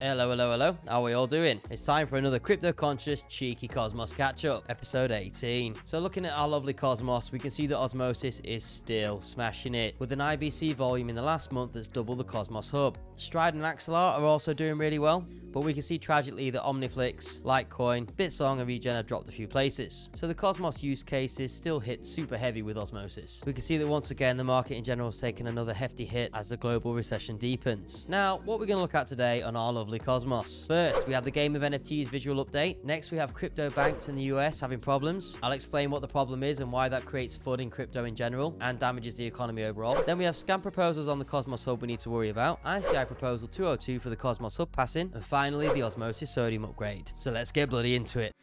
Hello, hello, hello. How are we all doing? It's time for another crypto-conscious cheeky Cosmos catch-up, episode 18. So looking at our lovely Cosmos, we can see that Osmosis is still smashing it, with an IBC volume in the last month that's double the Cosmos hub. Stride and Axelar are also doing really well, but we can see tragically that Omniflix, Litecoin, Bitsong and Regen have dropped a few places. So the Cosmos use cases still hit super heavy with Osmosis. We can see that once again the market in general has taken another hefty hit as the global recession deepens. Now, what we're going to look at today on our lovely Cosmos. First, we have the game of NFTs visual update. Next, we have crypto banks in the US having problems. I'll explain what the problem is and why that creates FUD in crypto in general and damages the economy overall. Then we have scam proposals on the Cosmos hub we need to worry about. ICI proposal 202 for the Cosmos hub passing. And finally, the Osmosis sodium upgrade. So let's get bloody into it.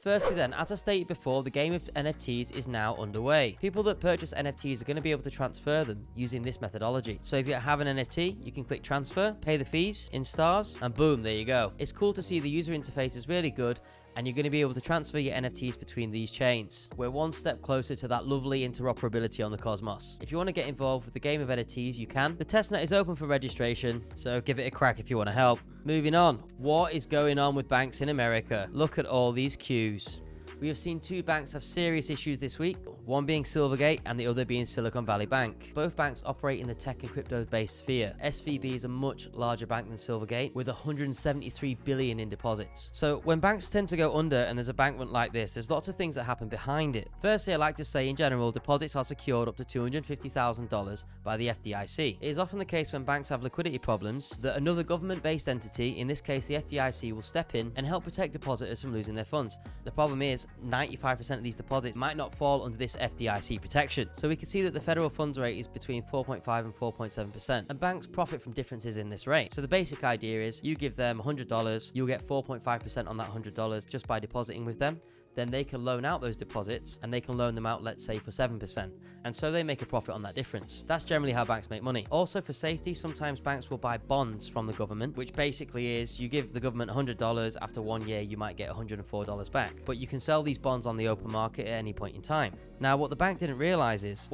Firstly then, as I stated before, the game of NFTs is now underway. People that purchase NFTs are going to be able to transfer them using this methodology. So if you have an NFT, you can click transfer, pay the fees in stars, and boom, there you go. It's cool to see the user interface is really good, and you're going to be able to transfer your NFTs between these chains. We're one step closer to that lovely interoperability on the Cosmos. If you want to get involved with the game of NFTs, you can. The testnet is open for registration, so give it a crack if you want to help. Moving on, what is going on with banks in America? Look at all these queues. We have seen two banks have serious issues this week, one being Silvergate and the other being Silicon Valley Bank. Both banks operate in the tech and crypto-based sphere. SVB is a much larger bank than Silvergate with 173 billion in deposits. So when banks tend to go under and there's a bank run like this, there's lots of things that happen behind it. Firstly, I like to say in general, deposits are secured up to $250,000 by the FDIC. It is often the case when banks have liquidity problems that another government-based entity, in this case the FDIC, will step in and help protect depositors from losing their funds. The problem is 95% of these deposits might not fall under this FDIC protection. So we can see that the federal funds rate is between 4.5 and 4.7%, and banks profit from differences in this rate. So the basic idea is you give them $100, you'll get 4.5% on that $100 just by depositing with them. Then they can loan out those deposits and they can loan them out, let's say, for 7%. And so they make a profit on that difference. That's generally how banks make money. Also, for safety, sometimes banks will buy bonds from the government, which basically is you give the government $100, after 1 year, you might get $104 back. But you can sell these bonds on the open market at any point in time. Now, what the bank didn't realize is,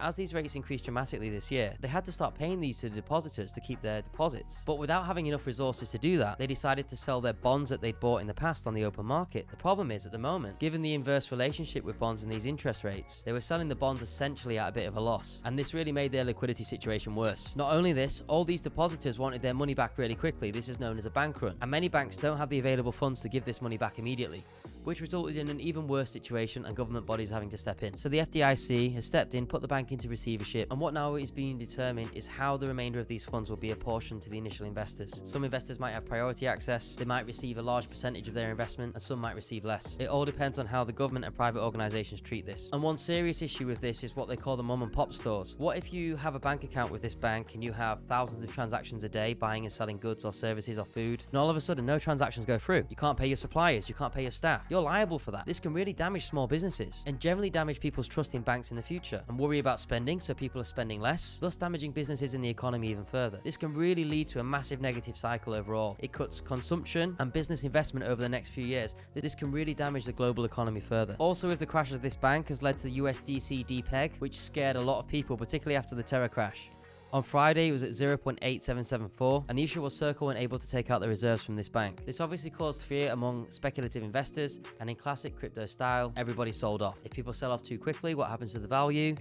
as these rates increased dramatically this year, they had to start paying these to the depositors to keep their deposits. But without having enough resources to do that, they decided to sell their bonds that they'd bought in the past on the open market. The problem is, at the moment, given the inverse relationship with bonds and these interest rates, they were selling the bonds essentially at a bit of a loss, and this really made their liquidity situation worse. Not only this, all these depositors wanted their money back really quickly. This is known as a bank run, and many banks don't have the available funds to give this money back immediately, which resulted in an even worse situation and government bodies having to step in. So the FDIC has stepped in, put the bank into receivership, and what now is being determined is how the remainder of these funds will be apportioned to the initial investors. Some investors might have priority access, they might receive a large percentage of their investment, and some might receive less. It all depends on how the government and private organizations treat this. And one serious issue with this is what they call the mom and pop stores. What if you have a bank account with this bank and you have thousands of transactions a day buying and selling goods or services or food, and all of a sudden no transactions go through? You can't pay your suppliers, you can't pay your staff. You're liable for that. This can really damage small businesses and generally damage people's trust in banks in the future, and worry about spending, so people are spending less, thus damaging businesses in the economy even further. This can really lead to a massive negative cycle overall. It cuts consumption and business investment over the next few years. This can really damage the global economy further. Also, with the crash of this bank has led to the USDC Depeg, which scared a lot of people, particularly after the Terror crash. On Friday, it was at 0.8774, and the issue was Circle weren't able to take out the reserves from this bank. This obviously caused fear among speculative investors, and in classic crypto style, everybody sold off. If people sell off too quickly, what happens to the value?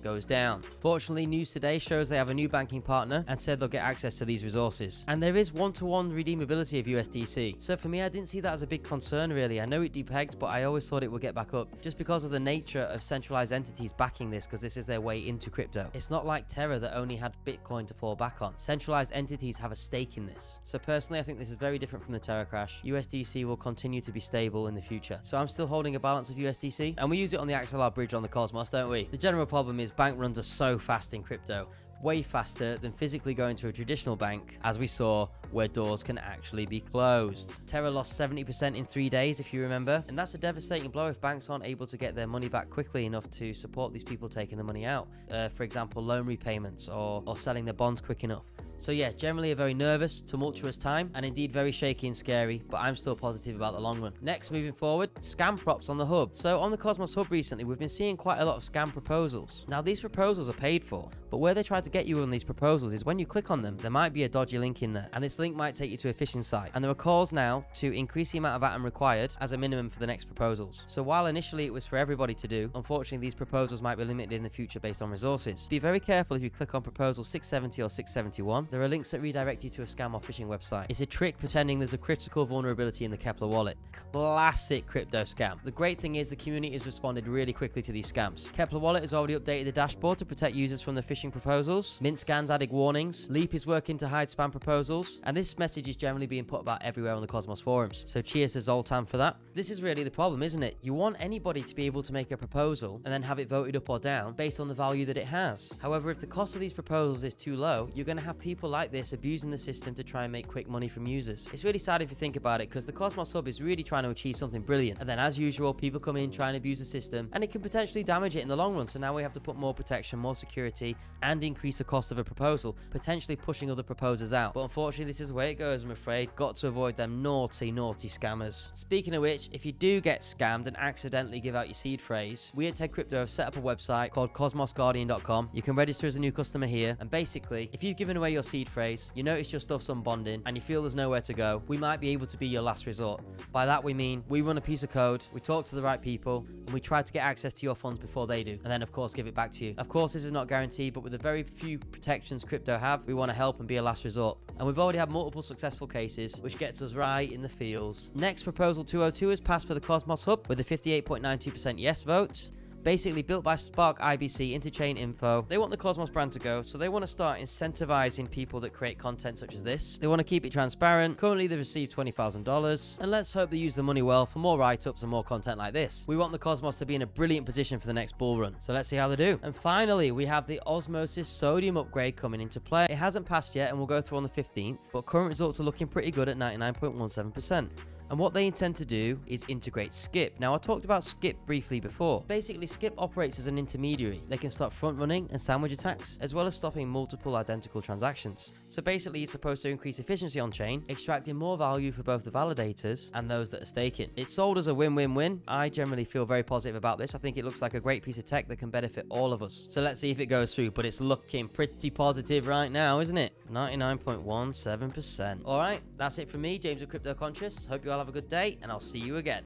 Goes down. Fortunately, news today shows they have a new banking partner and said they'll get access to these resources. And there is one-to-one redeemability of USDC. So for me, I didn't see that as a big concern really. I know it depegged, but I always thought it would get back up just because of the nature of centralized entities backing this, because this is their way into crypto. It's not like Terra that only had Bitcoin to fall back on. Centralized entities have a stake in this. So personally, I think this is very different from the Terra crash. USDC will continue to be stable in the future. So I'm still holding a balance of USDC, and we use it on the Axelar bridge on the Cosmos, don't we? The general problem is bank runs are so fast in crypto, way faster than physically going to a traditional bank, as we saw, where doors can actually be closed. Terra lost 70% in 3 days, if you remember, and that's a devastating blow if banks aren't able to get their money back quickly enough to support these people taking the money out. For example, loan repayments or selling their bonds quick enough. So yeah, generally a very nervous, tumultuous time, and indeed very shaky and scary, but I'm still positive about the long run. Next, moving forward, scam props on the hub. So on the Cosmos hub recently, we've been seeing quite a lot of scam proposals. Now these proposals are paid for, but where they try to get you on these proposals is when you click on them, there might be a dodgy link in there, and this link might take you to a phishing site. And there are calls now to increase the amount of atom required as a minimum for the next proposals. So while initially it was for everybody to do, unfortunately these proposals might be limited in the future based on resources. Be very careful if you click on proposal 670 or 671. There are links that redirect you to a scam or phishing website. It's a trick pretending there's a critical vulnerability in the Kepler wallet. Classic crypto scam. The great thing is the community has responded really quickly to these scams. Kepler wallet has already updated the dashboard to protect users from the phishing proposals. Mint scans added warnings. Leap is working to hide spam proposals. And this message is generally being put about everywhere on the Cosmos forums. So cheers to Zoltan for that. This is really the problem, isn't it? You want anybody to be able to make a proposal and then have it voted up or down based on the value that it has. However, if the cost of these proposals is too low, you're going to have people like this abusing the system to try and make quick money from users. It's really sad if you think about it, because the Cosmos hub is really trying to achieve something brilliant, and then as usual people come in, try and abuse the system, and it can potentially damage it in the long run. So now we have to put more protection, more security, and increase the cost of a proposal, potentially pushing other proposers out. But unfortunately this is the way it goes, I'm afraid. Got to avoid them naughty scammers. Speaking of which, if you do get scammed and accidentally give out your seed phrase, we at TedCrypto have set up a website called cosmosguardian.com. You can register as a new customer here, and basically if you've given away your seed phrase, you notice your stuff's unbonding, and you feel there's nowhere to go, we might be able to be your last resort. By that we mean we run a piece of code, we talk to the right people, and we try to get access to your funds before they do, and then of course give it back to you. Of course this is not guaranteed, but with the very few protections crypto have, we want to help and be a last resort. And we've already had multiple successful cases, which gets us right in the feels. Next, proposal 202 has passed for the Cosmos hub with a 58.92% yes vote. Basically built by Spark IBC Interchain Info. They want the Cosmos brand to go, so they want to start incentivizing people that create content such as this. They want to keep it transparent. Currently they've received $20,000, and let's hope they use the money well for more write-ups and more content like this. We want the Cosmos to be in a brilliant position for the next bull run, so let's see how they do. And finally, we have the Osmosis sodium upgrade coming into play. It hasn't passed yet and we'll go through on the 15th, but current results are looking pretty good at 99.17%. And what they intend to do is integrate Skip. Now, I talked about Skip briefly before. Basically, Skip operates as an intermediary. They can stop front running and sandwich attacks, as well as stopping multiple identical transactions. So basically, it's supposed to increase efficiency on chain, extracting more value for both the validators and those that are staking. It's sold as a win-win-win. I generally feel very positive about this. I think it looks like a great piece of tech that can benefit all of us. So let's see if it goes through, but it's looking pretty positive right now, isn't it? 99.17%. All right, that's it from me, James of Crypto Conscious. Hope you all have a good day, and I'll see you again.